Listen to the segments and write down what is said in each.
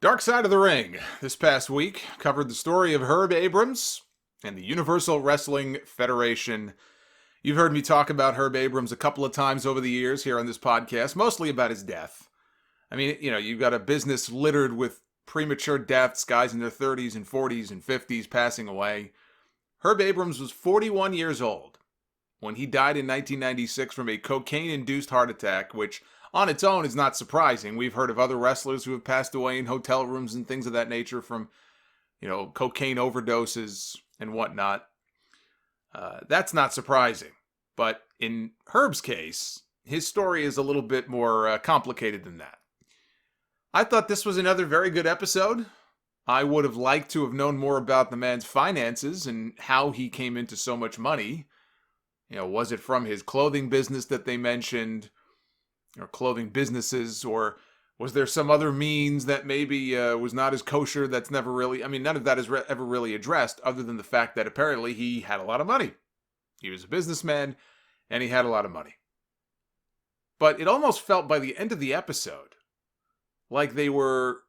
Dark Side of the Ring, this past week, covered the story of Herb Abrams and the Universal Wrestling Federation. You've heard me talk about Herb Abrams a couple of times over the years here on this podcast, mostly about his death. I mean, you've got a business littered with premature deaths, guys in their 30s and 40s and 50s passing away. Herb Abrams was 41 years old when he died in 1996 from a cocaine-induced heart attack, which on its own is not surprising. We've heard of other wrestlers who have passed away in hotel rooms and things of that nature from, cocaine overdoses and whatnot. That's not surprising. But in Herb's case, his story is a little bit more complicated than that. I thought this was another very good episode. I would have liked to have known more about the man's finances and how he came into so much money. Was it from his clothing business that they mentioned? Or clothing businesses, or was there some other means that maybe was not as kosher? That's never really, none of that is ever really addressed, other than the fact that apparently he had a lot of money. He was a businessman, and he had a lot of money. But it almost felt by the end of the episode like they were,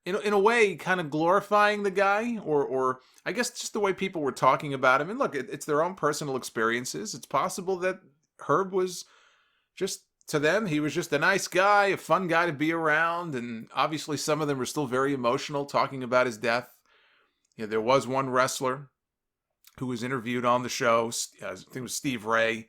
in a way, kind of glorifying the guy, or I guess just the way people were talking about him. And look, it's their own personal experiences. It's possible that Herb was just, to them, he was just a nice guy, a fun guy to be around, and obviously some of them were still very emotional talking about his death. There was one wrestler who was interviewed on the show, I think it was Steve Ray,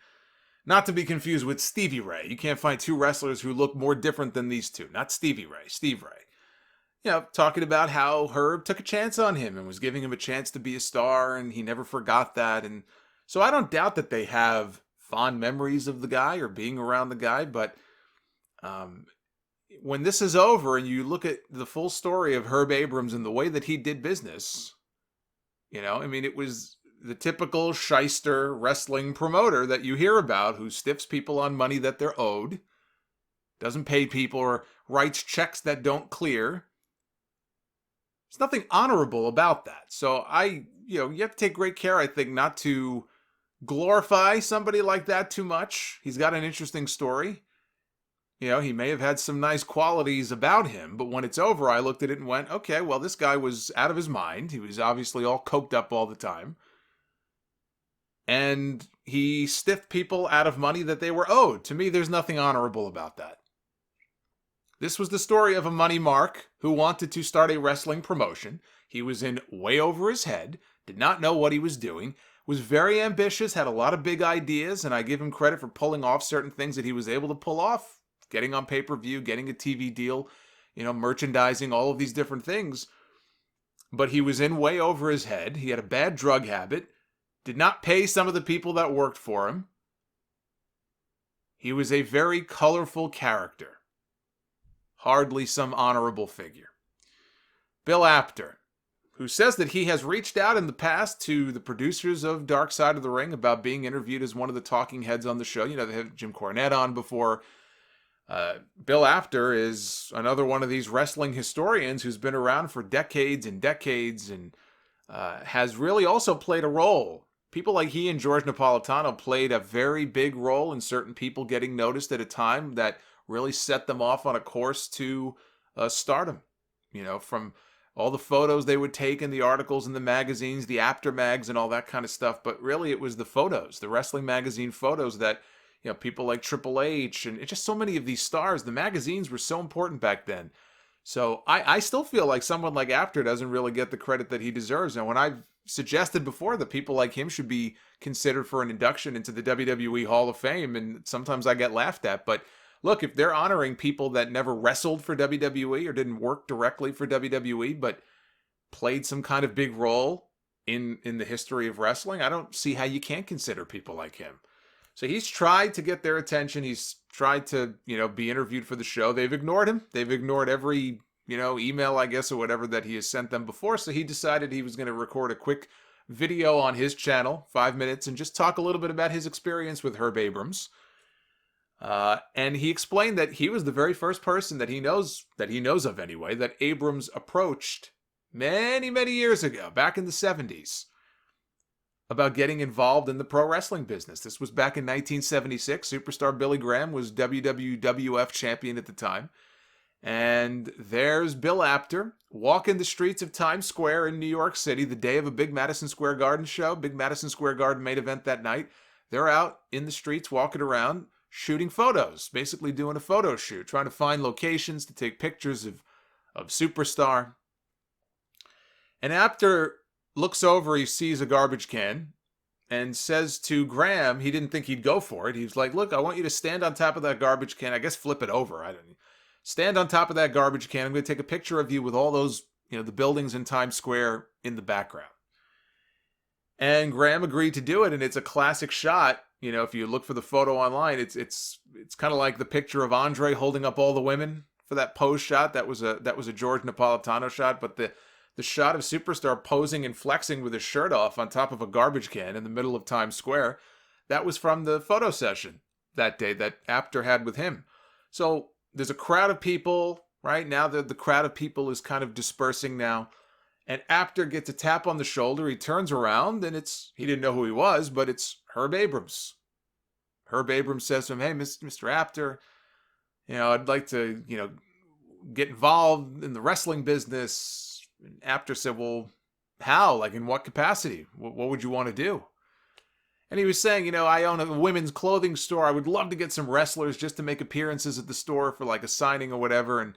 not to be confused with Stevie Ray. You can't find two wrestlers who look more different than these two. Not Stevie Ray, Steve Ray. Talking about how Herb took a chance on him and was giving him a chance to be a star, and he never forgot that. And so I don't doubt that they have fond memories of the guy or being around the guy, but when this is over and you look at the full story of Herb Abrams and the way that he did business, it was the typical shyster wrestling promoter that you hear about who stiffs people on money that they're owed, doesn't pay people, or writes checks that don't clear. There's nothing honorable about that. So you have to take great care, I think, not to glorify somebody like that too much. He's got an interesting story. He may have had some nice qualities about him, but when it's over, I looked at it and went, okay, well, this guy was out of his mind. He was obviously all coked up all the time. And he stiffed people out of money that they were owed. To me, there's nothing honorable about that. This was the story of a money mark who wanted to start a wrestling promotion. He was in way over his head, did not know what he was doing, was very ambitious, had a lot of big ideas, and I give him credit for pulling off certain things that he was able to pull off, getting on pay-per-view, getting a TV deal, merchandising, all of these different things. But he was in way over his head. He had a bad drug habit, did not pay some of the people that worked for him. He was a very colorful character. Hardly some honorable figure. Bill Apter, who says that he has reached out in the past to the producers of Dark Side of the Ring about being interviewed as one of the talking heads on the show. They had Jim Cornette on before. Bill Apter is another one of these wrestling historians who's been around for decades and decades and has really also played a role. People like he and George Napolitano played a very big role in certain people getting noticed at a time that really set them off on a course to stardom. From all the photos they would take in the articles in the magazines, the Apter mags and all that kind of stuff. But really it was the photos, the wrestling magazine photos that, people like Triple H and just so many of these stars, the magazines were so important back then. So I still feel like someone like Apter doesn't really get the credit that he deserves. And when I've suggested before that people like him should be considered for an induction into the WWE Hall of Fame, and sometimes I get laughed at, but look, if they're honoring people that never wrestled for WWE or didn't work directly for WWE, but played some kind of big role in the history of wrestling, I don't see how you can't consider people like him. So he's tried to get their attention. He's tried to, be interviewed for the show. They've ignored him. They've ignored every, email, I guess, or whatever that he has sent them before. So he decided he was going to record a quick video on his channel, 5 minutes, and just talk a little bit about his experience with Herb Abrams. And he explained that he was the very first person that he knows of anyway, that Abrams approached many, many years ago, back in the 70s, about getting involved in the pro wrestling business. This was back in 1976. Superstar Billy Graham was WWF champion at the time. And there's Bill Apter walking the streets of Times Square in New York City the day of a big Madison Square Garden show, big Madison Square Garden main event that night. They're out in the streets walking around shooting photos, basically doing a photo shoot, trying to find locations to take pictures of Superstar. And Apter looks over, he sees a garbage can and says to Graham, he didn't think he'd go for it. He was like, look, I want you to stand on top of that garbage can. I guess flip it over. I don't know. Stand on top of that garbage can. I'm going to take a picture of you with all those, the buildings in Times Square in the background. And Graham agreed to do it, and it's a classic shot. If you look for the photo online, it's kind of like the picture of Andre holding up all the women for that pose shot. That was a George Napolitano shot, but the shot of Superstar posing and flexing with his shirt off on top of a garbage can in the middle of Times Square, that was from the photo session that day that Apter had with him. So there's a crowd of people, right? Now the crowd of people is kind of dispersing now. And Apter gets a tap on the shoulder. He turns around, and he didn't know who he was, but it's Herb Abrams. Herb Abrams says to him, hey, Mr. Apter, I'd like to, get involved in the wrestling business. And Apter said, well, how? Like, in what capacity? What would you want to do? And he was saying, I own a women's clothing store. I would love to get some wrestlers just to make appearances at the store for like a signing or whatever. And,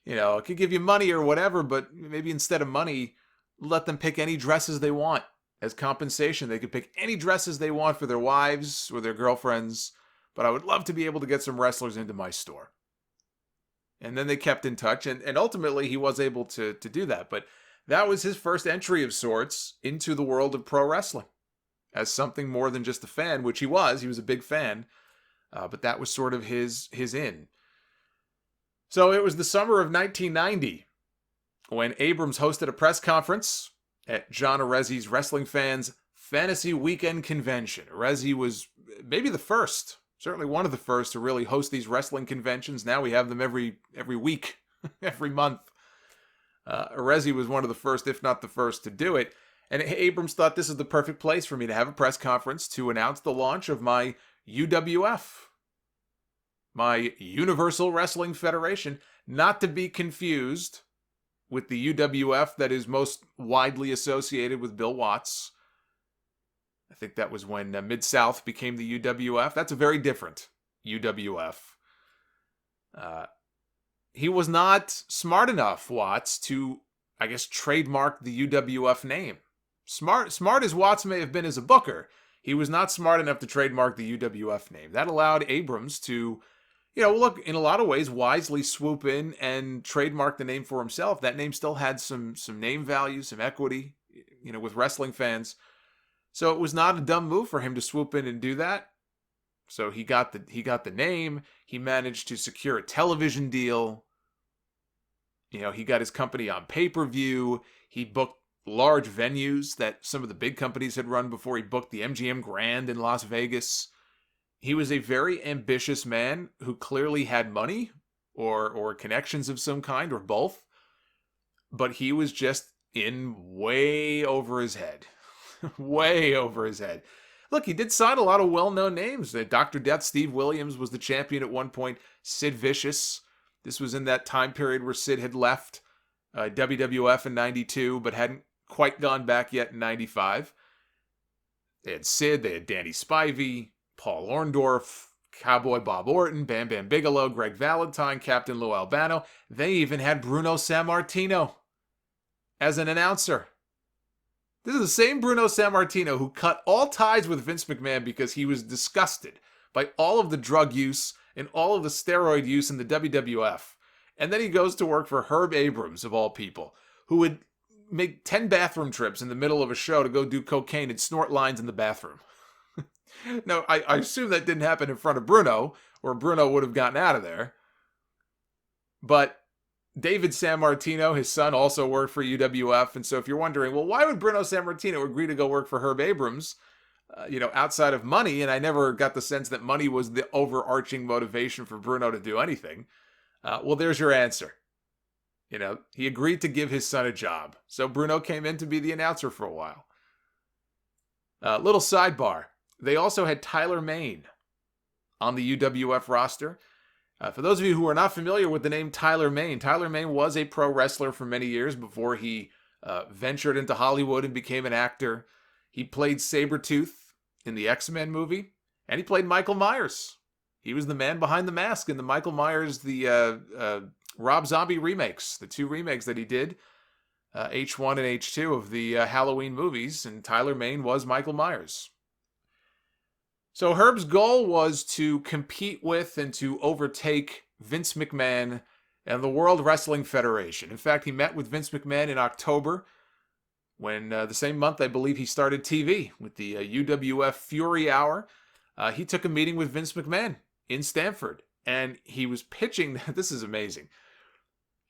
I could give you money or whatever, but maybe instead of money, let them pick any dresses they want as compensation. They could pick any dresses they want for their wives or their girlfriends, but I would love to be able to get some wrestlers into my store. And then they kept in touch, and ultimately he was able to do that. But that was his first entry of sorts into the world of pro wrestling as something more than just a fan, which he was. He was a big fan, but that was sort of his in. So it was the summer of 1990 when Abrams hosted a press conference at John Arezzi's Wrestling Fans Fantasy Weekend Convention. Arezzi was maybe the first, certainly one of the first to really host these wrestling conventions. Now we have them every week, every month. Arezzi was one of the first, if not the first, to do it. And Abrams thought this is the perfect place for me to have a press conference to announce the launch of my UWF, my Universal Wrestling Federation, not to be confused with the UWF that is most widely associated with Bill Watts. I think that was when Mid-South became the UWF. That's a very different UWF. He was not smart enough, Watts, to, I guess, trademark the UWF name. Smart as Watts may have been as a booker, he was not smart enough to trademark the UWF name. That allowed Abrams to, look, in a lot of ways, wisely swoop in and trademark the name for himself. That name still had some name value, some equity, with wrestling fans. So it was not a dumb move for him to swoop in and do that. So he got the name. He managed to secure a television deal. He got his company on pay-per-view. He booked large venues that some of the big companies had run before. He booked the MGM Grand in Las Vegas. He was a very ambitious man who clearly had money or connections of some kind or both. But he was just in way over his head. Way over his head. Look, he did sign a lot of well-known names. Dr. Death, Steve Williams was the champion at one point. Sid Vicious. This was in that time period where Sid had left WWF in 92, but hadn't quite gone back yet in 95. They had Sid, they had Danny Spivey, Paul Orndorff, Cowboy Bob Orton, Bam Bam Bigelow, Greg Valentine, Captain Lou Albano. They even had Bruno Sammartino as an announcer. This is the same Bruno Sammartino who cut all ties with Vince McMahon because he was disgusted by all of the drug use and all of the steroid use in the WWF. And then he goes to work for Herb Abrams, of all people, who would make 10 bathroom trips in the middle of a show to go do cocaine and snort lines in the bathroom. Now, I assume that didn't happen in front of Bruno, or Bruno would have gotten out of there. But David Sammartino, his son, also worked for UWF. And so if you're wondering, well, why would Bruno Sammartino agree to go work for Herb Abrams, outside of money? And I never got the sense that money was the overarching motivation for Bruno to do anything. Well, there's your answer. He agreed to give his son a job. So Bruno came in to be the announcer for a while. Little sidebar. They also had Tyler Mane on the UWF roster. For those of you who are not familiar with the name Tyler Mane was a pro wrestler for many years before he ventured into Hollywood and became an actor. He played Sabretooth in the X-Men movie, and he played Michael Myers. He was the man behind the mask in the Michael Myers, the Rob Zombie remakes, the 2 remakes that he did, H1 and H2 of the Halloween movies, and Tyler Mane was Michael Myers. So Herb's goal was to compete with and to overtake Vince McMahon and the World Wrestling Federation. In fact, he met with Vince McMahon in October, when the same month, I believe, he started TV with the UWF Fury Hour. He took a meeting with Vince McMahon in Stamford, and he was pitching, this is amazing,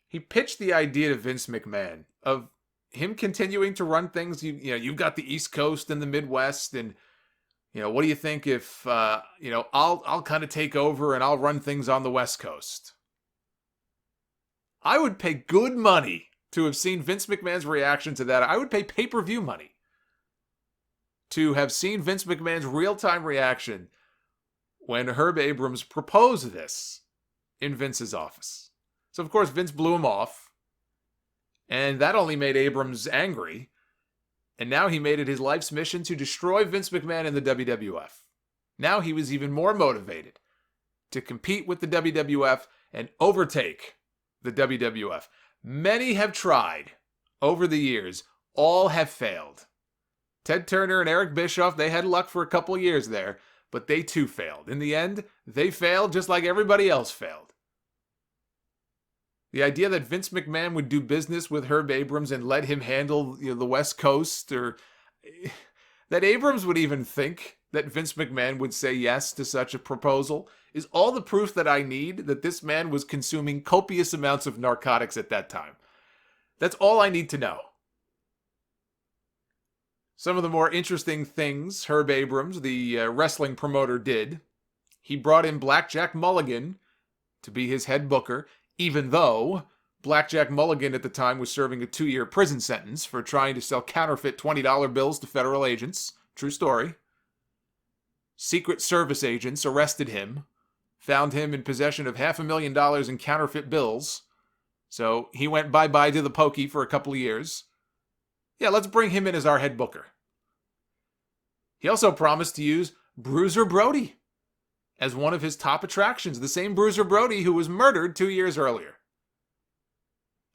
he pitched the idea to Vince McMahon of him continuing to run things. You've got the East Coast and the Midwest, and what do you think if, I'll kind of take over and I'll run things on the West Coast? I would pay good money to have seen Vince McMahon's reaction to that. I would pay pay-per-view money to have seen Vince McMahon's real-time reaction when Herb Abrams proposed this in Vince's office. So, of course, Vince blew him off, and that only made Abrams angry. And now he made it his life's mission to destroy Vince McMahon in the WWF. Now he was even more motivated to compete with the WWF and overtake the WWF. Many have tried over the years. All have failed. Ted Turner and Eric Bischoff, they had luck for a couple years there, but they too failed. In the end, they failed just like everybody else failed. The idea that Vince McMahon would do business with Herb Abrams and let him handle the West Coast, or that Abrams would even think that Vince McMahon would say yes to such a proposal, is all the proof that I need that this man was consuming copious amounts of narcotics at that time. That's all I need to know. Some of the more interesting things Herb Abrams, the wrestling promoter, did. He brought in Blackjack Mulligan to be his head booker, even though Blackjack Mulligan at the time was serving a 2-year prison sentence for trying to sell counterfeit $20 bills to federal agents. True story. Secret Service agents arrested him, found him in possession of $500,000 in counterfeit bills. So he went bye-bye to the pokey for a couple of years. Yeah, let's bring him in as our head booker. He also promised to use Bruiser Brody as one of his top attractions, the same Bruiser Brody who was murdered 2 years earlier.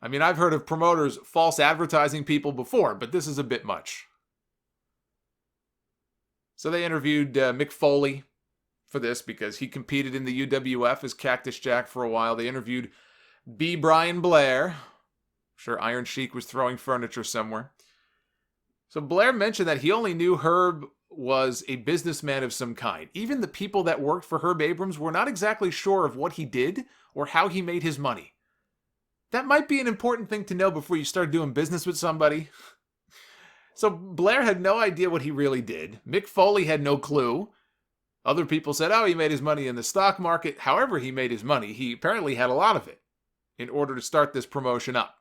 I mean, I've heard of promoters false advertising people before, but this is a bit much. So they interviewed Mick Foley for this because he competed in the UWF as Cactus Jack for a while. They interviewed B. Brian Blair. I'm sure Iron Sheik was throwing furniture somewhere. So Blair mentioned that he only knew Herb was a businessman of some kind. Even the people that worked for Herb Abrams were not exactly sure of what he did or how he made his money. That might be an important thing to know before you start doing business with somebody. So Blair had no idea what he really did. Mick Foley had no clue. Other people said, he made his money in the stock market. However he made his money, he apparently had a lot of it in order to start this promotion up.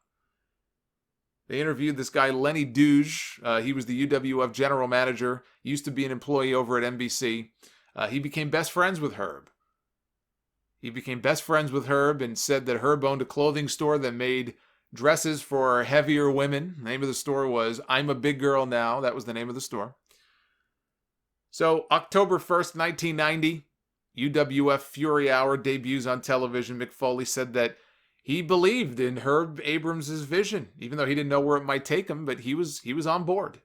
They interviewed this guy, Lenny Douge. He was the UWF general manager, used to be an employee over at NBC. He became best friends with Herb. And said that Herb owned a clothing store that made dresses for heavier women. The name of the store was I'm a Big Girl Now. That was the name of the store. So October 1st, 1990, UWF Fury Hour debuts on television. Mick Foley said that he believed in Herb Abrams' vision, even though he didn't know where it might take him, but he was on board.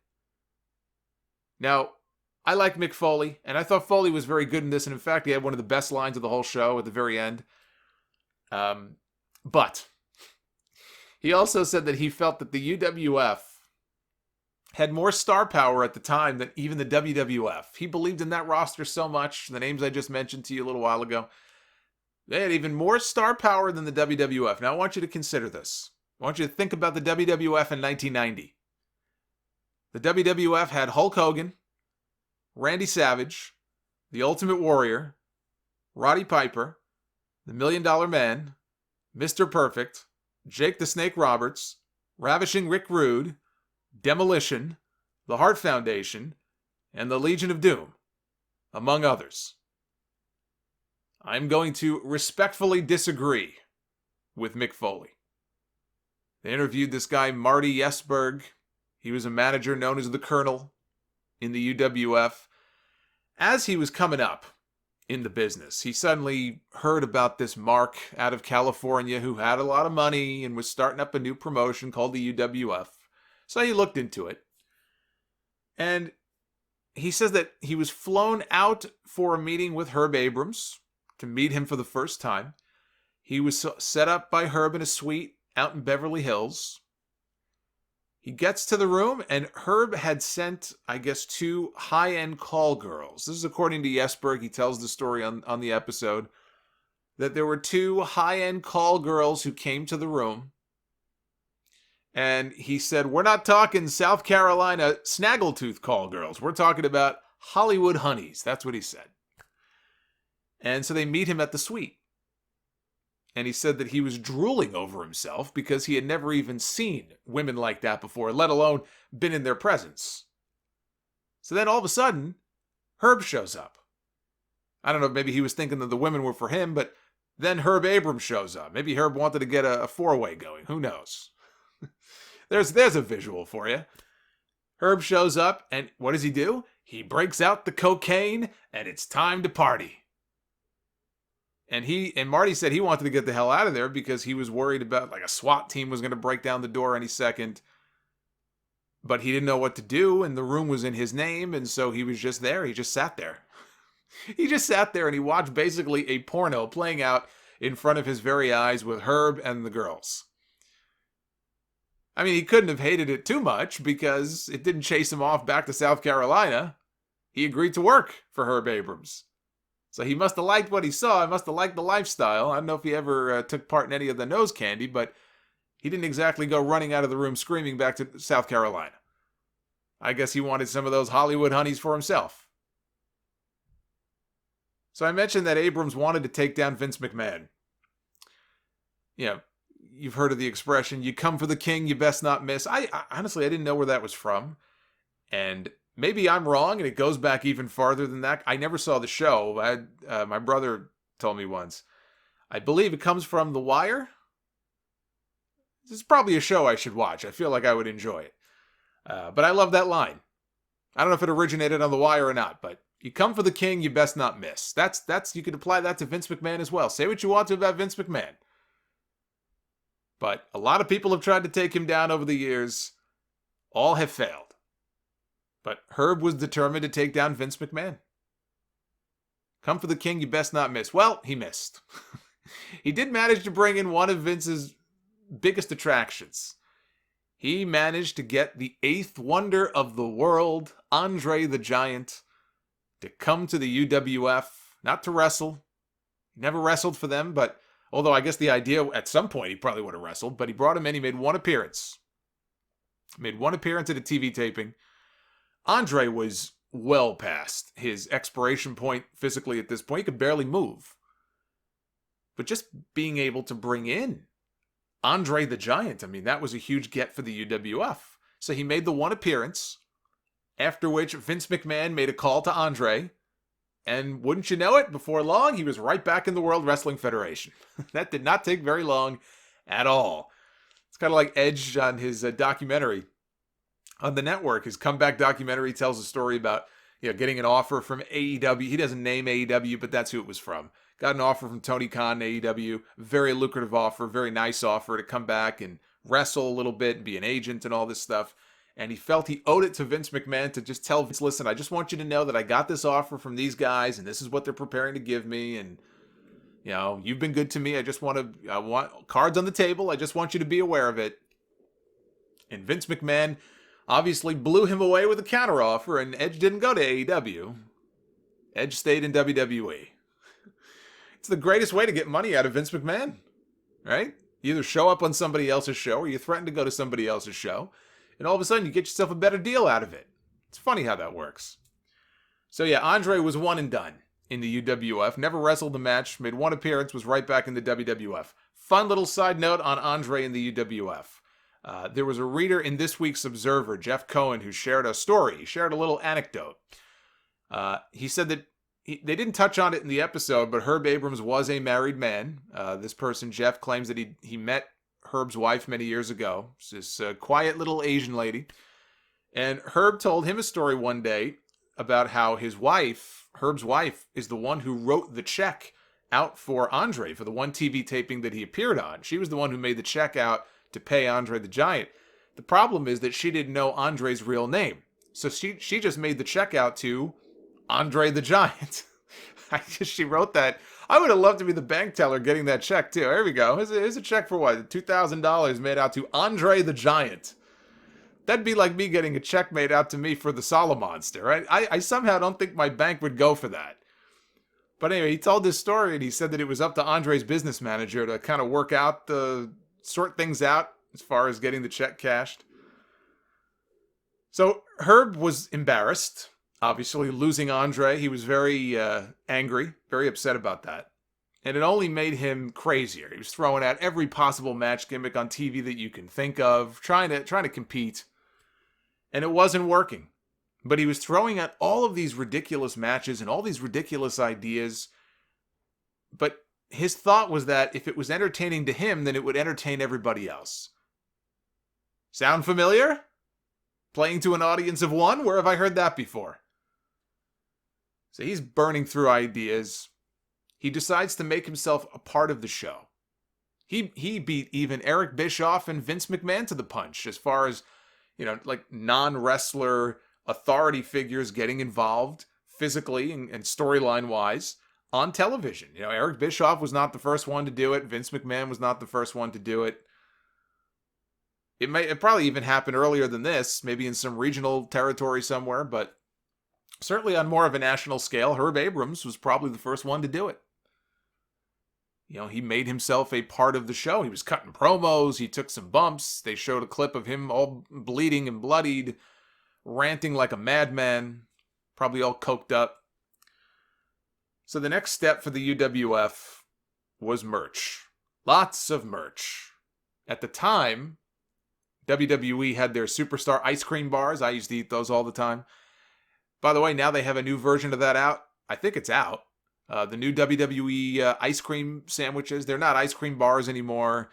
Now, I like Mick Foley, and I thought Foley was very good in this, and in fact, he had one of the best lines of the whole show at the very end. But he also said that he felt that the UWF had more star power at the time than even the WWF. He believed in that roster so much, the names I just mentioned to you a little while ago. They had even more star power than the WWF. Now, I want you to consider this. I want you to think about the WWF in 1990. The WWF had Hulk Hogan, Randy Savage, The Ultimate Warrior, Roddy Piper, The $1 Million Man, Mr. Perfect, Jake the Snake Roberts, Ravishing Rick Rude, Demolition, The Hart Foundation, and the Legion of Doom, among others. I'm going to respectfully disagree with Mick Foley. They interviewed this guy, Marty Yesberg. He was a manager known as the Colonel in the UWF. As he was coming up in the business, he suddenly heard about this Mark out of California who had a lot of money and was starting up a new promotion called the UWF. So he looked into it. And he says that he was flown out for a meeting with Herb Abrams to meet him for the first time. He was set up by Herb in a suite out in Beverly Hills. He gets to the room, and Herb had sent, I guess, 2 high-end call girls. This is according to Yesberg. He tells the story on the episode, that there were 2 high-end call girls who came to the room. And he said, we're not talking South Carolina snaggletooth call girls. We're talking about Hollywood honeys. That's what he said. And so they meet him at the suite. And he said that he was drooling over himself because he had never even seen women like that before, let alone been in their presence. So then all of a sudden, Herb shows up. I don't know, maybe he was thinking that the women were for him, but then Herb Abrams shows up. Maybe Herb wanted to get a 4-way going. Who knows? There's a visual for you. Herb shows up, and what does he do? He breaks out the cocaine, and it's time to party. And Marty said he wanted to get the hell out of there because he was worried about, like, a SWAT team was going to break down the door any second. But he didn't know what to do, and the room was in his name, and so he was just there. He just sat there. He just sat there, and he watched basically a porno playing out in front of his very eyes with Herb and the girls. I mean, he couldn't have hated it too much because it didn't chase him off back to South Carolina. He agreed to work for Herb Abrams. So he must have liked what he saw. He must have liked the lifestyle. I don't know if he ever took part in any of the nose candy, but he didn't exactly go running out of the room screaming back to South Carolina. I guess he wanted some of those Hollywood honeys for himself. So I mentioned that Abrams wanted to take down Vince McMahon. You know, you've heard of the expression, you come for the king, you best not miss. I honestly, I didn't know where that was from. And maybe I'm wrong, and it goes back even farther than that. I never saw the show. My brother told me once. I believe it comes from The Wire. This is probably a show I should watch. I feel like I would enjoy it. But I love that line. I don't know if it originated on The Wire or not, but you come for the king, you best not miss. That's you could apply that to Vince McMahon as well. Say what you want to about Vince McMahon. But a lot of people have tried to take him down over the years. All have failed. But Herb was determined to take down Vince McMahon. Come for the king, you best not miss. Well, he missed. He did manage to bring in one of Vince's biggest attractions. He managed to get the 8th wonder of the world, Andre the Giant, to come to the UWF, not to wrestle. He never wrestled for them, but although I guess the idea at some point he probably would have wrestled, but he brought him in, he made one appearance. Made one appearance at a TV taping. Andre was well past his expiration point physically at this point. He could barely move. But just being able to bring in Andre the Giant, I mean, that was a huge get for the UWF. So he made the one appearance, after which Vince McMahon made a call to Andre, and wouldn't you know it, before long, he was right back in the World Wrestling Federation. That did not take very long at all. It's kind of like Edge on his documentary on the network. His comeback documentary tells a story about, getting an offer from AEW. He doesn't name AEW, but that's who it was from. Got an offer from Tony Khan, AEW. Very lucrative offer, very nice offer to come back and wrestle a little bit and be an agent and all this stuff. And he felt he owed it to Vince McMahon to just tell Vince, listen, I just want you to know that I got this offer from these guys and this is what they're preparing to give me. And, you've been good to me. I want cards on the table. I just want you to be aware of it. And Vince McMahon obviously blew him away with a counteroffer, and Edge didn't go to AEW. Edge stayed in WWE. It's the greatest way to get money out of Vince McMahon, right? You either show up on somebody else's show or you threaten to go to somebody else's show, and all of a sudden you get yourself a better deal out of it. It's funny how that works. So yeah, Andre was one and done in the UWF. Never wrestled a match, made one appearance, was right back in the WWF. Fun little side note on Andre in the UWF. There was a reader in this week's Observer, Jeff Cohen, who shared a story. He shared a little anecdote. He said that they didn't touch on it in the episode, but Herb Abrams was a married man. This person, Jeff, claims that he met Herb's wife many years ago. It's this quiet little Asian lady. And Herb told him a story one day about how his wife, Herb's wife, is the one who wrote the check out for Andre for the one TV taping that he appeared on. She was the one who made the check out to pay Andre the Giant. The problem is that she didn't know Andre's real name. So she just made the check out to Andre the Giant. She wrote that. I would have loved to be the bank teller getting that check too. Here we go. Here's a check for what? $2,000 made out to Andre the Giant. That'd be like me getting a check made out to me for the Solomonster, right? I somehow don't think my bank would go for that. But anyway, he told this story and he said that it was up to Andre's business manager to kind of work out sort things out as far as getting the check cashed. So Herb was embarrassed, obviously losing Andre. He was very angry, very upset about that. And it only made him crazier. He was throwing out every possible match gimmick on TV that you can think of, trying to compete. And it wasn't working. But he was throwing out all of these ridiculous matches and all these ridiculous ideas. But his thought was that if it was entertaining to him, then it would entertain everybody else. Sound familiar? Playing to an audience of one? Where have I heard that before? So he's burning through ideas. He decides to make himself a part of the show. He beat even Eric Bischoff and Vince McMahon to the punch as far as, like non-wrestler authority figures getting involved physically and storyline-wise on television. Eric Bischoff was not the first one to do it. Vince McMahon was not the first one to do it. It probably even happened earlier than this, maybe in some regional territory somewhere, but certainly on more of a national scale, Herb Abrams was probably the first one to do it. He made himself a part of the show. He was cutting promos. He took some bumps. They showed a clip of him all bleeding and bloodied, ranting like a madman, probably all coked up. So the next step for the UWF was merch. Lots of merch. At the time, WWE had their Superstar ice cream bars. I used to eat those all the time. By the way, now they have a new version of that out. I think it's out. The new WWE ice cream sandwiches. They're not ice cream bars anymore.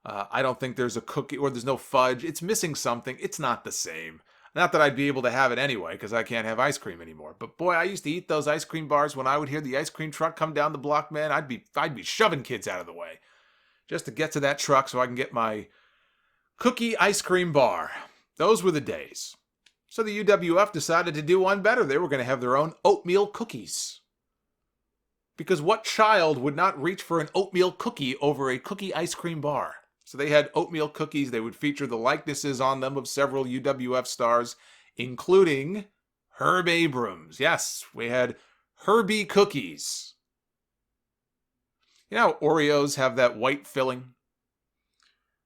I don't think there's a cookie or there's no fudge. It's missing something. It's not the same. Not that I'd be able to have it anyway because I can't have ice cream anymore. But boy, I used to eat those ice cream bars when I would hear the ice cream truck come down the block, man. I'd be shoving kids out of the way just to get to that truck so I can get my cookie ice cream bar. Those were the days. So the UWF decided to do one better. They were going to have their own oatmeal cookies. Because what child would not reach for an oatmeal cookie over a cookie ice cream bar? So they had oatmeal cookies. They would feature the likenesses on them of several UWF stars, including Herb Abrams. Yes, we had Herbie cookies. You know how Oreos have that white filling?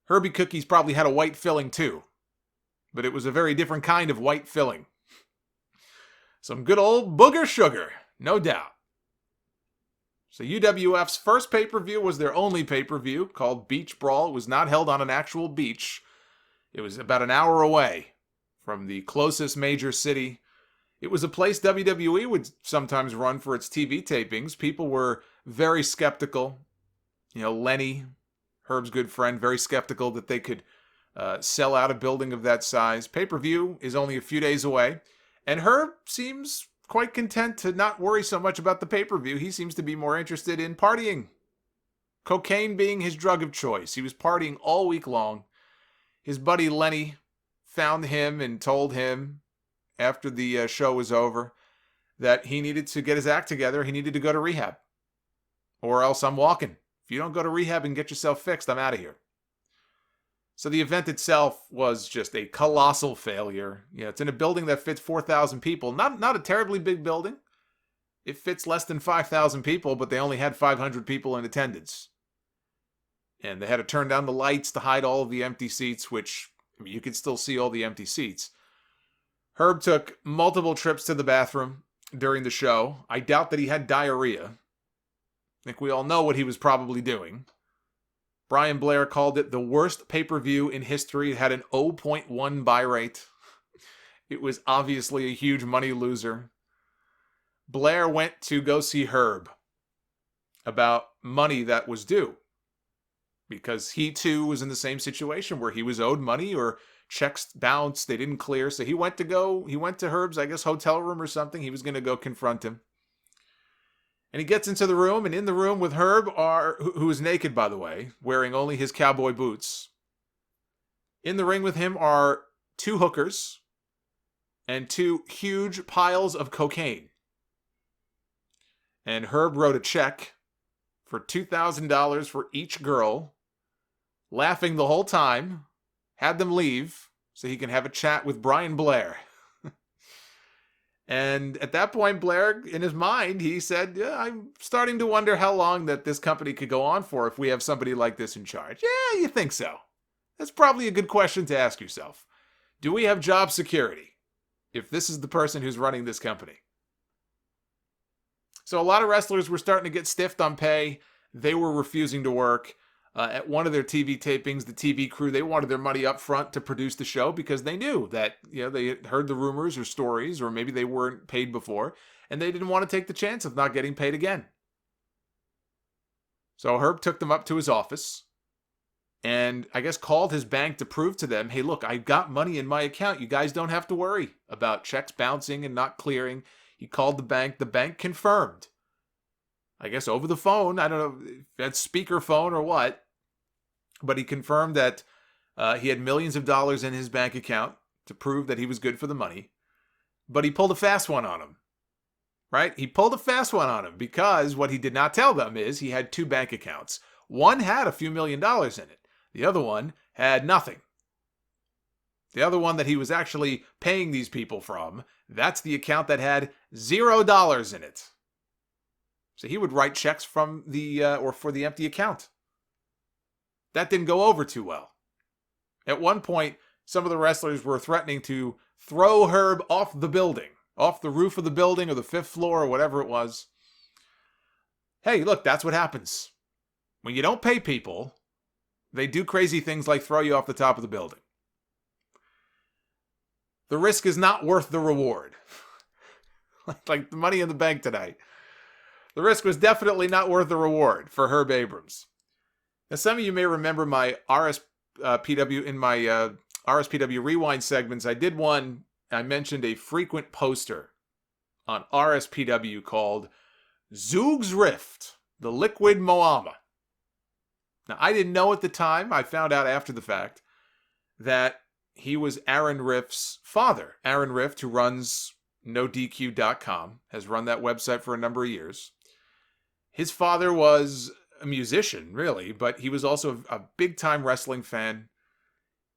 Herbie cookies probably had a white filling too. But it was a very different kind of white filling. Some good old booger sugar, no doubt. So UWF's first pay-per-view was their only pay-per-view, called Beach Brawl. It was not held on an actual beach. It was about an hour away from the closest major city. It was a place WWE would sometimes run for its TV tapings. People were very skeptical. Lenny, Herb's good friend, very skeptical that they could sell out a building of that size. Pay-per-view is only a few days away. And Herb seems quite content to not worry so much about the pay-per-view. He seems to be more interested in partying. Cocaine being his drug of choice. He was partying all week long. His buddy Lenny found him and told him after the show was over that he needed to get his act together. He needed to go to rehab. Or else I'm walking. If you don't go to rehab and get yourself fixed, I'm out of here. So the event itself was just a colossal failure. It's in a building that fits 4,000 people. Not a terribly big building. It fits less than 5,000 people, but they only had 500 people in attendance. And they had to turn down the lights to hide all of the empty seats, which you could still see all the empty seats. Herb took multiple trips to the bathroom during the show. I doubt that he had diarrhea. I think we all know what he was probably doing. Brian Blair called it the worst pay-per-view in history. It had an 0.1 buy rate. It was obviously a huge money loser. Blair went to go see Herb about money that was due, because he too was in the same situation where he was owed money or checks bounced, they didn't clear. So he went to Herb's, I guess, hotel room or something. He was going to go confront him. And he gets into the room, and in the room with Herb, who is naked, by the way, wearing only his cowboy boots. In the ring with him are 2 hookers and 2 huge piles of cocaine. And Herb wrote a check for $2,000 for each girl, laughing the whole time, had them leave so he can have a chat with Brian Blair. And at that point, Blair, in his mind, he said, yeah, I'm starting to wonder how long that this company could go on for if we have somebody like this in charge. Yeah, you think so? That's probably a good question to ask yourself. Do we have job security if this is the person who's running this company? So a lot of wrestlers were starting to get stiffed on pay. They were refusing to work. At one of their TV tapings, the TV crew, they wanted their money up front to produce the show because they knew that, they had heard the rumors or stories, or maybe they weren't paid before, and they didn't want to take the chance of not getting paid again. So Herb took them up to his office and I guess called his bank to prove to them, hey, look, I've got money in my account. You guys don't have to worry about checks bouncing and not clearing. He called the bank. The bank confirmed. I guess over the phone. I don't know if that's speakerphone or what. But he confirmed that he had millions of dollars in his bank account to prove that he was good for the money. But he pulled a fast one on him. Right? He pulled a fast one on him because what he did not tell them is he had 2 bank accounts. One had a few $1,000,000 in it. The other one had nothing. The other one that he was actually paying these people from, that's the account that had $0 in it. So he would write checks from for the empty account. That didn't go over too well. At one point, some of the wrestlers were threatening to throw Herb off the building, off the roof of the building or the 5th floor or whatever it was. Hey, look, that's what happens. When you don't pay people, they do crazy things like throw you off the top of the building. The risk is not worth the reward. Like the money in the bank tonight. The risk was definitely not worth the reward for Herb Abrams. Now, some of you may remember my RSPW Rewind segments. I did one, I mentioned a frequent poster on RSPW called Zoog's Rift, the Liquid Moama. Now, I didn't know at the time, I found out after the fact, that he was Aaron Rift's father. Aaron Rift, who runs NoDQ.com, has run that website for a number of years. His father was a musician, really, but he was also a big-time wrestling fan.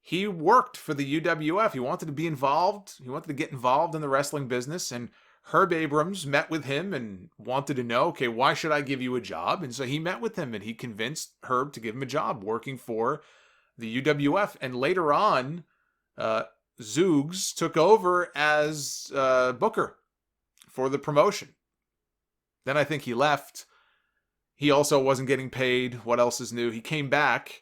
He worked for the UWF. He wanted to be involved. He wanted to get involved in the wrestling business, and Herb Abrams met with him and wanted to know, okay, why should I give you a job? And so he met with him, and he convinced Herb to give him a job working for the UWF. And later on, Zoogs took over as booker for the promotion. Then I think he left. He also wasn't getting paid. What else is new? He came back,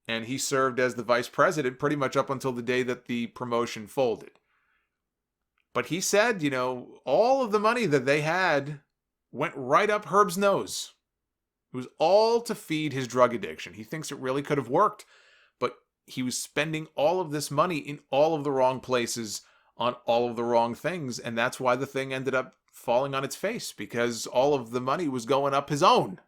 and he served as the vice president pretty much up until the day that the promotion folded. But he said, all of the money that they had went right up Herb's nose. It was all to feed his drug addiction. He thinks it really could have worked, but he was spending all of this money in all of the wrong places on all of the wrong things, and that's why the thing ended up falling on its face, because all of the money was going up his own.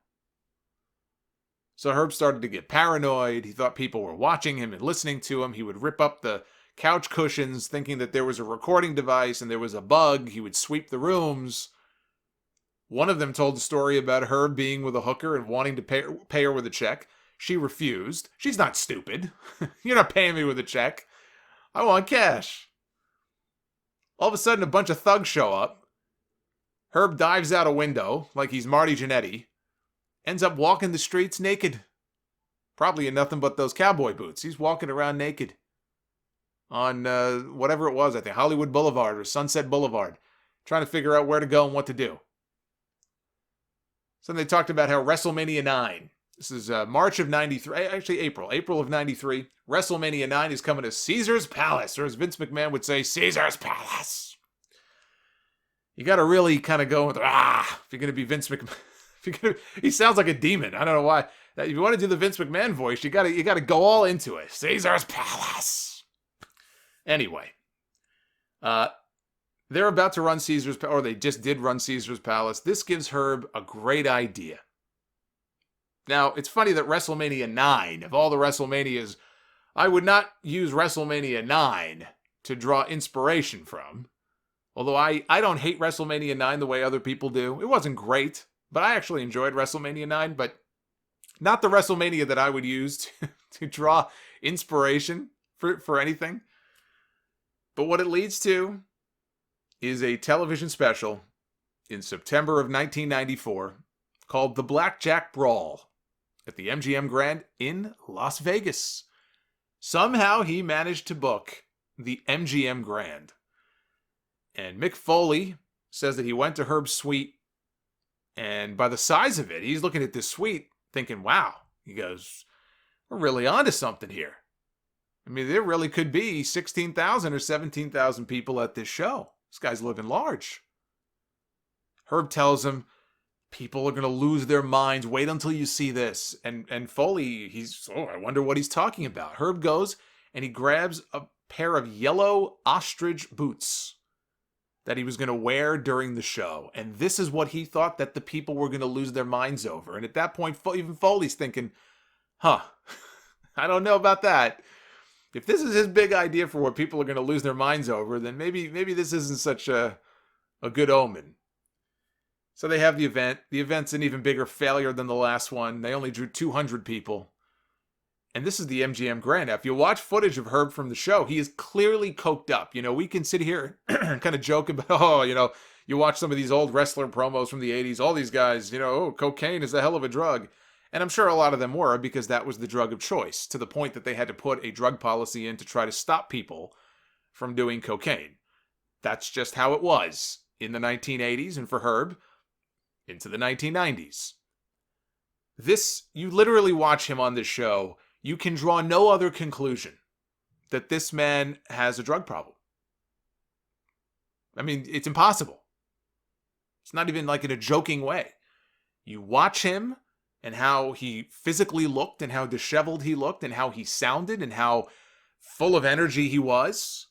So Herb started to get paranoid. He thought people were watching him and listening to him. He would rip up the couch cushions thinking that there was a recording device and there was a bug. He would sweep the rooms. One of them told the story about Herb being with a hooker and wanting to pay her with a check. She refused. She's not stupid. You're not paying me with a check. I want cash. All of a sudden, a bunch of thugs show up. Herb dives out a window like he's Marty Jannetty. Ends up walking the streets naked. Probably in nothing but those cowboy boots. He's walking around naked. On whatever it was, I think Hollywood Boulevard or Sunset Boulevard. Trying to figure out where to go and what to do. So they talked about how Wrestlemania 9. This is March of 93. Actually, April of 93. Wrestlemania 9 is coming to Caesar's Palace. Or as Vince McMahon would say, Caesar's Palace. you got to really kind of go with, if you're going to be Vince McMahon. He sounds like a demon. I don't know why. If you want to do the Vince McMahon voice, you got to go all into it. Caesar's Palace. Anyway, they're about to run Caesar's, or they just did run Caesar's Palace. This gives Herb a great idea. Now, it's funny that WrestleMania 9, of all the WrestleManias, I would not use WrestleMania 9 to draw inspiration from. Although I don't hate WrestleMania 9 the way other people do. It wasn't great, but I actually enjoyed WrestleMania 9, but not the WrestleMania that I would use to draw inspiration for anything. But what it leads to is a television special in September of 1994 called The Blackjack Brawl at the MGM Grand in Las Vegas. Somehow he managed to book the MGM Grand. And Mick Foley says that he went to Herb's suite, and by the size of it, he's looking at this suite thinking, wow, he goes, we're really onto something here. I mean, there really could be 16,000 or 17,000 people at this show. This guy's living large. Herb tells him, people are going to lose their minds. Wait until you see this. And Foley, I wonder what he's talking about. Herb goes and he grabs a pair of yellow ostrich boots that he was going to wear during the show. And this is what he thought that the people were going to lose their minds over. And at that point, even Foley's thinking, I don't know about that. If this is his big idea for what people are going to lose their minds over, then maybe this isn't such a good omen. So they have the event. The event's an even bigger failure than the last one. They only drew 200 people. And this is the MGM Grand. Now, if you watch footage of Herb from the show, he is clearly coked up. You know, we can sit here and kind of joke about, you watch some of these old wrestler promos from the 80s, all these guys, cocaine is a hell of a drug. And I'm sure a lot of them were, because that was the drug of choice, to the point that they had to put a drug policy in to try to stop people from doing cocaine. That's just how it was in the 1980s, and for Herb, into the 1990s. You literally watch him on this show, you can draw no other conclusion that this man has a drug problem. I mean, it's impossible. It's not even like in a joking way. You watch him, and how he physically looked, and how disheveled he looked, and how he sounded, and how full of energy he was.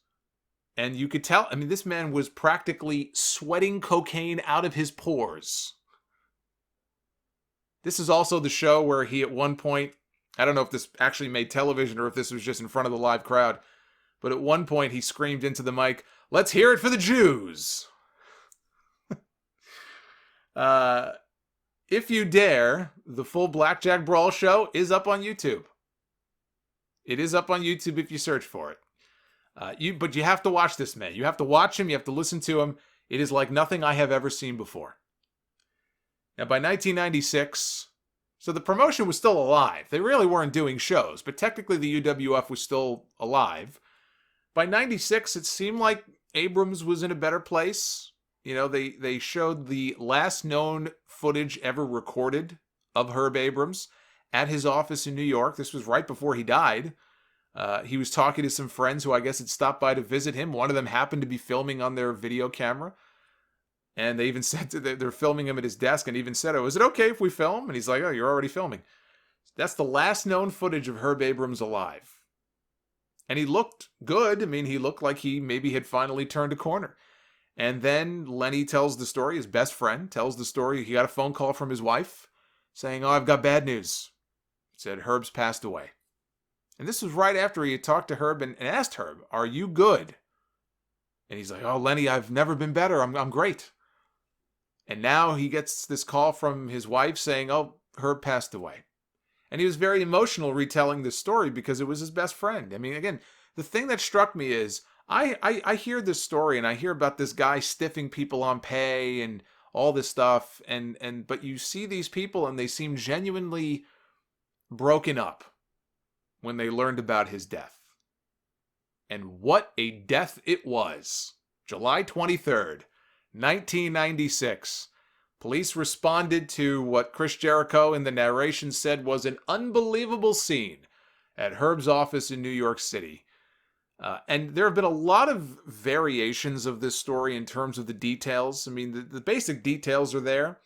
And you could tell, this man was practically sweating cocaine out of his pores. This is also the show where he at one point, I don't know if this actually made television or if this was just in front of the live crowd, but at one point he screamed into the mic, "Let's hear it for the Jews!" If you dare, the full Blackjack Brawl show is up on YouTube. It is up on YouTube if you search for it. But you have to watch this man. You have to watch him. You have to listen to him. It is like nothing I have ever seen before. Now, by 1996, so the promotion was still alive. They really weren't doing shows, but technically the UWF was still alive. By 96, it seemed like Abrams was in a better place. They showed the last known footage ever recorded of Herb Abrams at his office in New York. This was right before he died. He was talking to some friends who I guess had stopped by to visit him. One of them happened to be filming on their video camera. And they even said they're filming him at his desk, and even said, "Oh, is it okay if we film?" And he's like, "Oh, you're already filming." That's the last known footage of Herb Abrams alive. And he looked good. He looked like he maybe had finally turned a corner. And then Lenny tells the story, his best friend tells the story. He got a phone call from his wife saying, "Oh, I've got bad news." It said, "Herb's passed away." And this was right after he had talked to Herb and asked Herb, "Are you good?" And he's like, "Oh, Lenny, I've never been better. I'm great." And now he gets this call from his wife saying, "Oh, Herb passed away." And he was very emotional retelling this story because it was his best friend. Again, the thing that struck me is, I hear this story and I hear about this guy stiffing people on pay and all this stuff, but you see these people and they seem genuinely broken up when they learned about his death. And what a death it was. July 23rd, 1996. Police responded to what Chris Jericho in the narration said was an unbelievable scene at Herb's office in New York City. And there have been a lot of variations of this story in terms of the details. I mean, the basic details are there,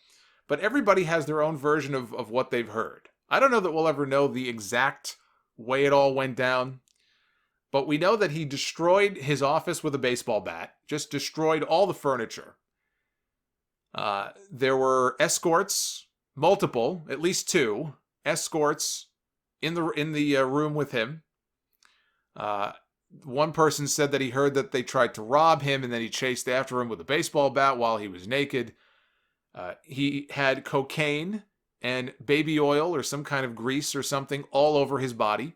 but everybody has their own version of what they've heard. I don't know that we'll ever know the exact way it all went down, but we know that he destroyed his office with a baseball bat, just destroyed all the furniture. There were escorts, multiple, at least 2 escorts in the room with him. One person said that he heard that they tried to rob him and then he chased after him with a baseball bat while he was naked. He had cocaine and baby oil or some kind of grease or something all over his body.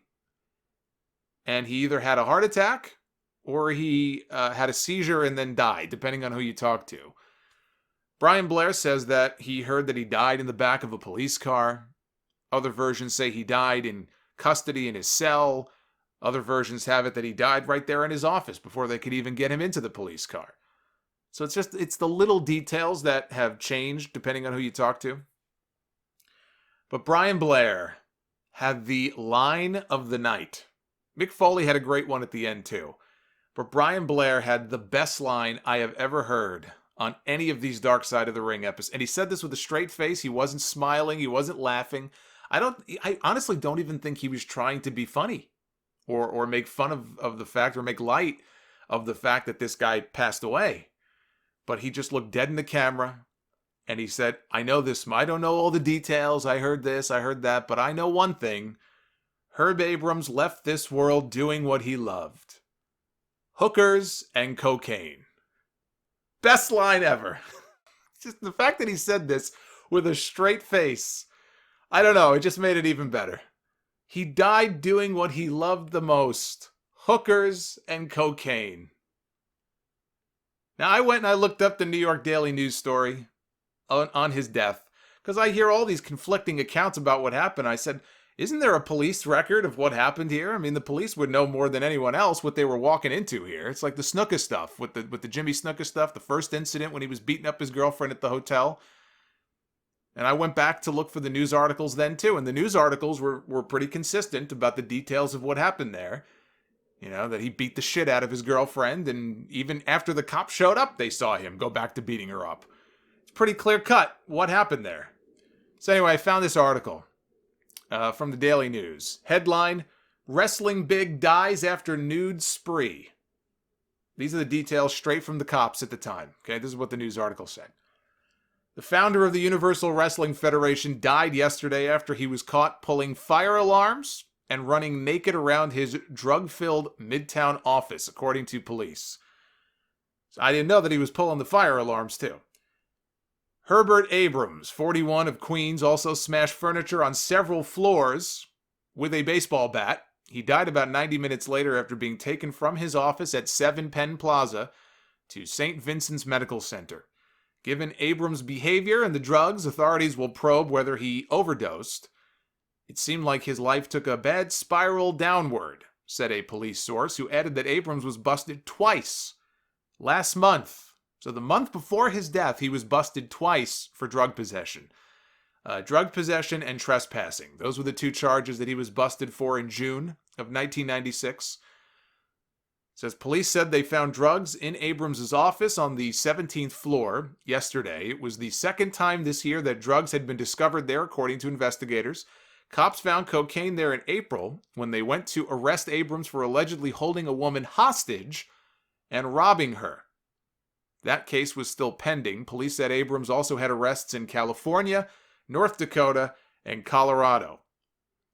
And he either had a heart attack or he had a seizure and then died, depending on who you talk to. Brian Blair says that he heard that he died in the back of a police car. Other versions say he died in custody in his cell. Other versions have it that he died right there in his office before they could even get him into the police car. So it's the little details that have changed depending on who you talk to. But Brian Blair had the line of the night. Mick Foley had a great one at the end too. But Brian Blair had the best line I have ever heard on any of these Dark Side of the Ring episodes. And he said this with a straight face. He wasn't smiling. He wasn't laughing. I honestly don't even think he was trying to be funny. Or make fun of the fact, or make light of the fact that this guy passed away. But he just looked dead in the camera, and he said, I know this, I don't know all the details, I heard this, I heard that, but I know one thing. Herb Abrams left this world doing what he loved. Hookers and cocaine. Best line ever. Just the fact that he said this with a straight face, I don't know, it just made it even better. He died doing what he loved the most, hookers and cocaine. Now, I went and I looked up the New York Daily News story on his death, because I hear all these conflicting accounts about what happened. I said, isn't there a police record of what happened here? I mean, the police would know more than anyone else what they were walking into here. It's like the Snuka stuff, with the Jimmy Snuka stuff, the first incident when he was beating up his girlfriend at the hotel. And I went back to look for the news articles then too, and the news articles were pretty consistent about the details of what happened there. You know, that he beat the shit out of his girlfriend, and even after the cops showed up, they saw him go back to beating her up. It's pretty clear cut what happened there. So anyway, I found this article from the Daily News. Headline, Wrestling Big Dies After Nude Spree. These are the details straight from the cops at the time. Okay, this is what the news article said. The founder of the Universal Wrestling Federation died yesterday after he was caught pulling fire alarms and running naked around his drug-filled Midtown office, according to police. So I didn't know that he was pulling the fire alarms, too. Herb Abrams, 41, of Queens, also smashed furniture on several floors with a baseball bat. He died about 90 minutes later after being taken from his office at 7 Penn Plaza to St. Vincent's Medical Center. Given Abrams' behavior and the drugs, authorities will probe whether he overdosed. It seemed like his life took a bad spiral downward, said a police source, who added that Abrams was busted twice last month. So the month before his death, he was busted twice for drug possession. Drug possession and trespassing. Those were the 2 charges that he was busted for in June of 1996. Says police said they found drugs in Abrams' office on the 17th floor yesterday. It was the second time this year that drugs had been discovered there, according to investigators. Cops found cocaine there in April when they went to arrest Abrams for allegedly holding a woman hostage and robbing her. That case was still pending. Police said Abrams also had arrests in California, North Dakota, and Colorado,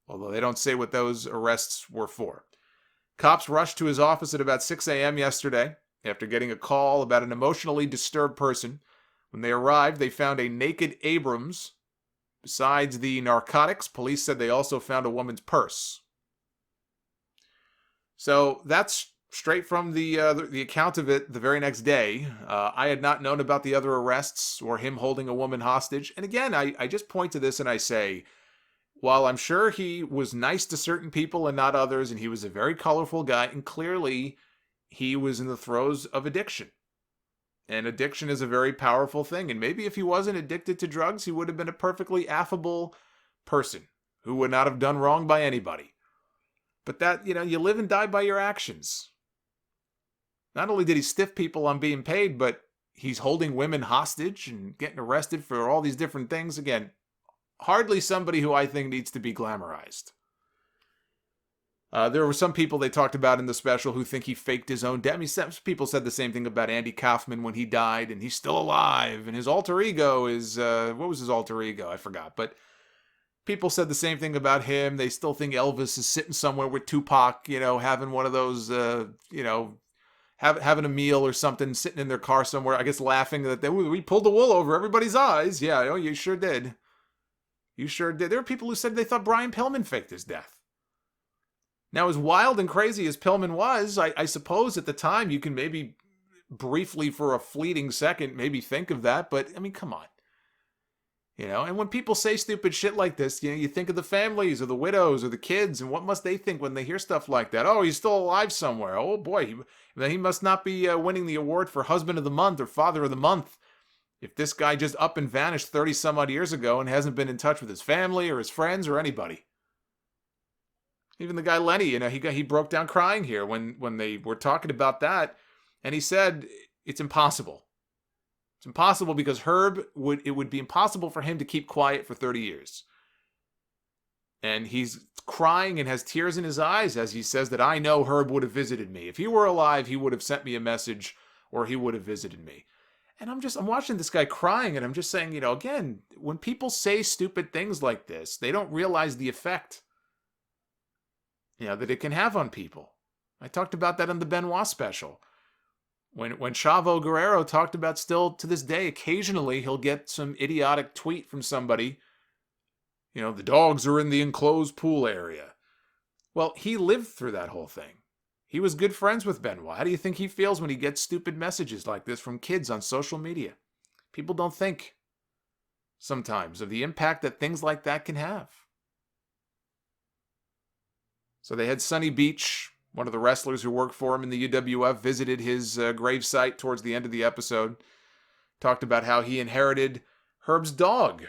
although they don't say what those arrests were for. Cops rushed to his office at about 6 a.m. yesterday after getting a call about an emotionally disturbed person. When they arrived, they found a naked Abrams. Besides the narcotics, police said they also found a woman's purse. So that's straight from the account of it the very next day. I had not known about the other arrests or him holding a woman hostage. And again, I just point to this and I say, while I'm sure he was nice to certain people and not others, and he was a very colorful guy, and clearly he was in the throes of addiction. And addiction is a very powerful thing. And maybe if he wasn't addicted to drugs, he would have been a perfectly affable person who would not have done wrong by anybody. But that, you live and die by your actions. Not only did he stiff people on being paid, but he's holding women hostage and getting arrested for all these different things. Again, hardly somebody who I think needs to be glamorized. There were some people they talked about in the special who think he faked his own death. I mean, some people said the same thing about Andy Kaufman when he died, and he's still alive, and his alter ego is, what was his alter ego? I forgot. But people said the same thing about him. They still think Elvis is sitting somewhere with Tupac, having one of those, having a meal or something, sitting in their car somewhere, I guess laughing that we pulled the wool over everybody's eyes. Yeah, oh, you sure did. You sure did. There were people who said they thought Brian Pillman faked his death. Now, as wild and crazy as Pillman was, I suppose at the time you can maybe briefly for a fleeting second maybe think of that, but I mean, come on. And when people say stupid shit like this, you think of the families or the widows or the kids, and what must they think when they hear stuff like that? Oh, he's still alive somewhere. Oh boy, he must not be winning the award for Husband of the Month or Father of the Month if this guy just up and vanished 30 some odd years ago and hasn't been in touch with his family or his friends or anybody. Even the guy Lenny, he broke down crying here when they were talking about that, and he said it's impossible. It's impossible because it would be impossible for him to keep quiet for 30 years. And he's crying and has tears in his eyes as he says that I know Herb would have visited me. If he were alive, he would have sent me a message or he would have visited me. And I'm watching this guy crying and I'm just saying, again, when people say stupid things like this, they don't realize the effect that it can have on people. I talked about that on the Benoit special. When Chavo Guerrero talked about still to this day, occasionally he'll get some idiotic tweet from somebody. The dogs are in the enclosed pool area. Well, he lived through that whole thing. He was good friends with Benoit. How do you think he feels when he gets stupid messages like this from kids on social media? People don't think sometimes of the impact that things like that can have. So they had Sonny Beach, one of the wrestlers who worked for him in the UWF, visited his gravesite towards the end of the episode. Talked about how he inherited Herb's dog.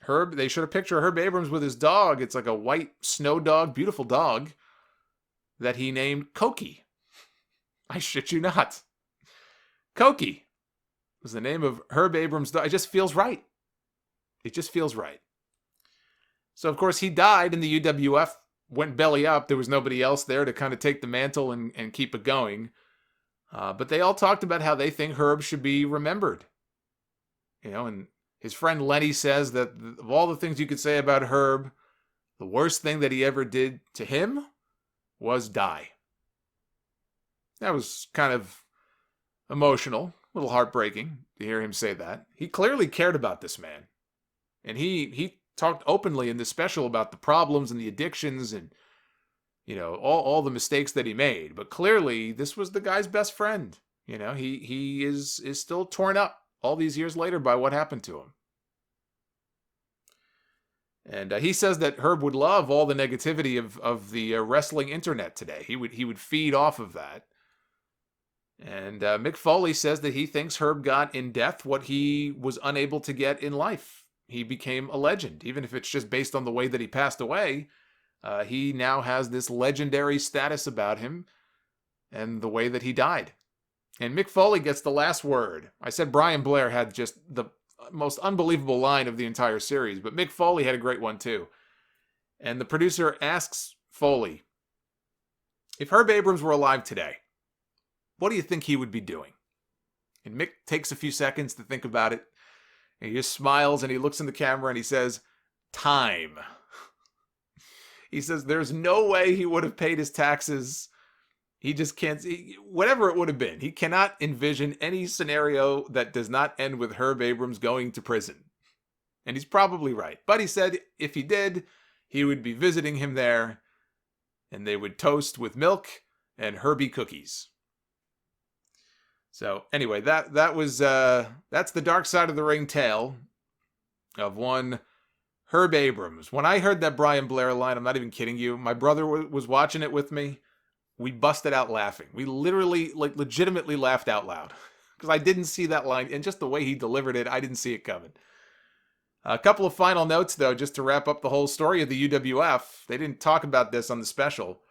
They showed a picture of Herb Abrams with his dog. It's like a white snow dog, beautiful dog, that he named Koki. I shit you not. Koki was the name of Herb Abrams' dog. It just feels right. It just feels right. So, of course, he died in the UWF. Went belly up. There was nobody else there to kind of take the mantle and keep it going. But they all talked about how they think Herb should be remembered. And his friend Lenny says that of all the things you could say about Herb, the worst thing that he ever did to him was die. That was kind of emotional, a little heartbreaking to hear him say that. He clearly cared about this man. And he talked openly in this special about the problems and the addictions and, all the mistakes that he made. But clearly, this was the guy's best friend. He is still torn up all these years later by what happened to him. And he says that Herb would love all the negativity of the wrestling internet today. He would feed off of that. And Mick Foley says that he thinks Herb got in death what he was unable to get in life. He became a legend, even if it's just based on the way that he passed away. He now has this legendary status about him and the way that he died. And Mick Foley gets the last word. I said Brian Blair had just the most unbelievable line of the entire series, but Mick Foley had a great one too. And the producer asks Foley, if Herb Abrams were alive today, what do you think he would be doing? And Mick takes a few seconds to think about it. And he just smiles and he looks in the camera and he says, time. He says there's no way he would have paid his taxes. He just can't, whatever it would have been. He cannot envision any scenario that does not end with Herb Abrams going to prison. And he's probably right. But he said if he did, he would be visiting him there and they would toast with milk and Herbie cookies. So anyway, that's the Dark Side of the Ring tale of one Herb Abrams. When I heard that Brian Blair line, I'm not even kidding you, my brother was watching it with me. We busted out laughing. We literally, legitimately laughed out loud because I didn't see that line, and just the way he delivered it, I didn't see it coming. A couple of final notes, though, just to wrap up the whole story of the UWF. They didn't talk about this on the special.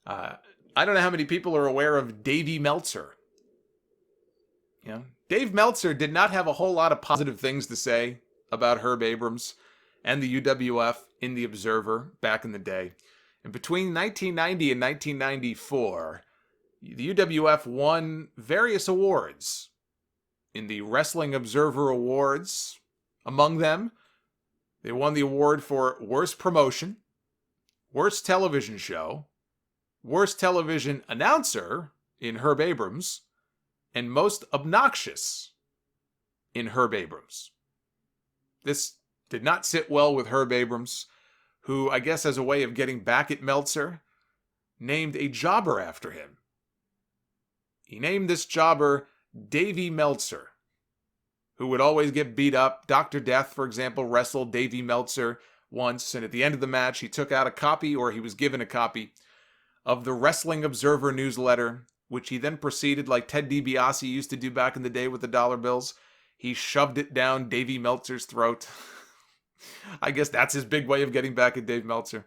I don't know how many people are aware of Davey Meltzer. Dave Meltzer did not have a whole lot of positive things to say about Herb Abrams and the UWF in The Observer back in the day. And between 1990 and 1994, the UWF won various awards in the Wrestling Observer Awards. Among them, they won the award for Worst Promotion, Worst Television Show, Worst Television Announcer in Herb Abrams, and Most Obnoxious in Herb Abrams. This did not sit well with Herb Abrams, who, I guess as a way of getting back at Meltzer, named a jobber after him. He named this jobber Davey Meltzer, who would always get beat up. Dr. Death, for example, wrestled Davey Meltzer once, and at the end of the match, he took out a copy, or he was given a copy, of the Wrestling Observer newsletter, which he then proceeded, like Ted DiBiase used to do back in the day with the dollar bills. He shoved it down Davey Meltzer's throat. I guess that's his big way of getting back at Dave Meltzer.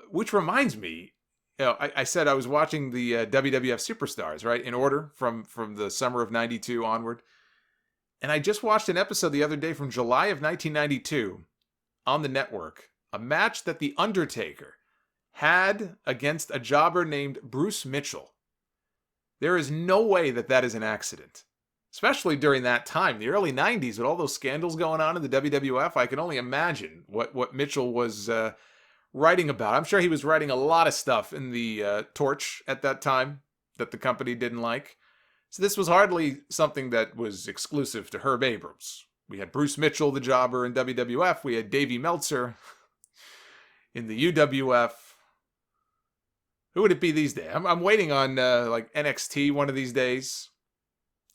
Which reminds me, I said I was watching the WWF Superstars, right, in order from the summer of 92 onward. And I just watched an episode the other day from July of 1992 on the network. A match that The Undertaker had against a jobber named Bruce Mitchell. There is no way that is an accident. Especially during that time, the early 90s, with all those scandals going on in the WWF, I can only imagine what Mitchell was writing about. I'm sure he was writing a lot of stuff in the Torch at that time that the company didn't like. So this was hardly something that was exclusive to Herb Abrams. We had Bruce Mitchell, the jobber, in WWF. We had Davey Meltzer in the UWF. Who would it be these days? I'm waiting on like NXT one of these days.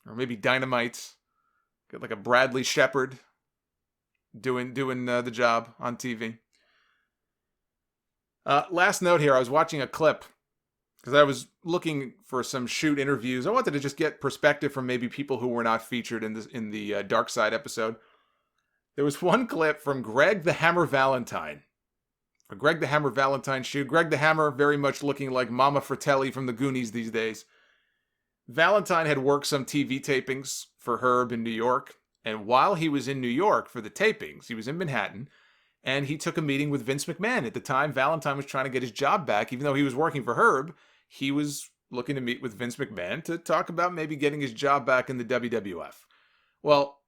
Or maybe Dynamite. Get like a Bradley Shepard doing the job on TV. Last note here, I was watching a clip because I was looking for some shoot interviews. I wanted to just get perspective from maybe people who were not featured in the Dark Side episode. There was one clip from Greg the Hammer Valentine. A Greg the Hammer Valentine shoot. Greg the Hammer very much looking like Mama Fratelli from the Goonies these days. Valentine had worked some TV tapings for Herb in New York, and while he was in New York for the tapings, he was in Manhattan, and he took a meeting with Vince McMahon. At the time, Valentine was trying to get his job back. Even though he was working for Herb, he was looking to meet with Vince McMahon to talk about maybe getting his job back in the WWF. Well,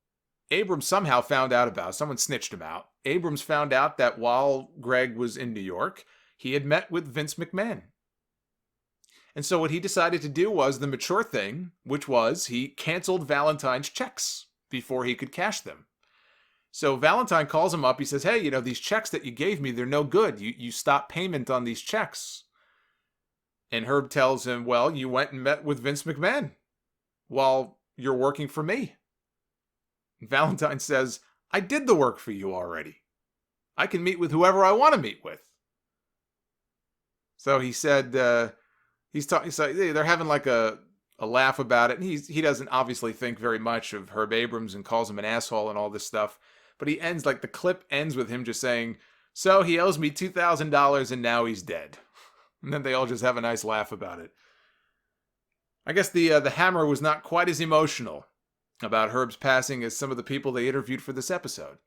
Abrams somehow found out about it. Someone snitched him out. Abrams found out that while Greg was in New York, he had met with Vince McMahon. And so what he decided to do was the mature thing, which was he canceled Valentine's checks before he could cash them. So Valentine calls him up. He says, hey, these checks that you gave me, they're no good. You stopped payment on these checks. And Herb tells him, well, you went and met with Vince McMahon while you're working for me. And Valentine says, I did the work for you already. I can meet with whoever I want to meet with. So he said, they're having like a laugh about it. And he doesn't obviously think very much of Herb Abrams and calls him an asshole and all this stuff. But he ends, like the clip ends with him just saying, so he owes me $2,000 and now he's dead. And then they all just have a nice laugh about it. I guess the Hammer was not quite as emotional about Herb's passing as some of the people they interviewed for this episode.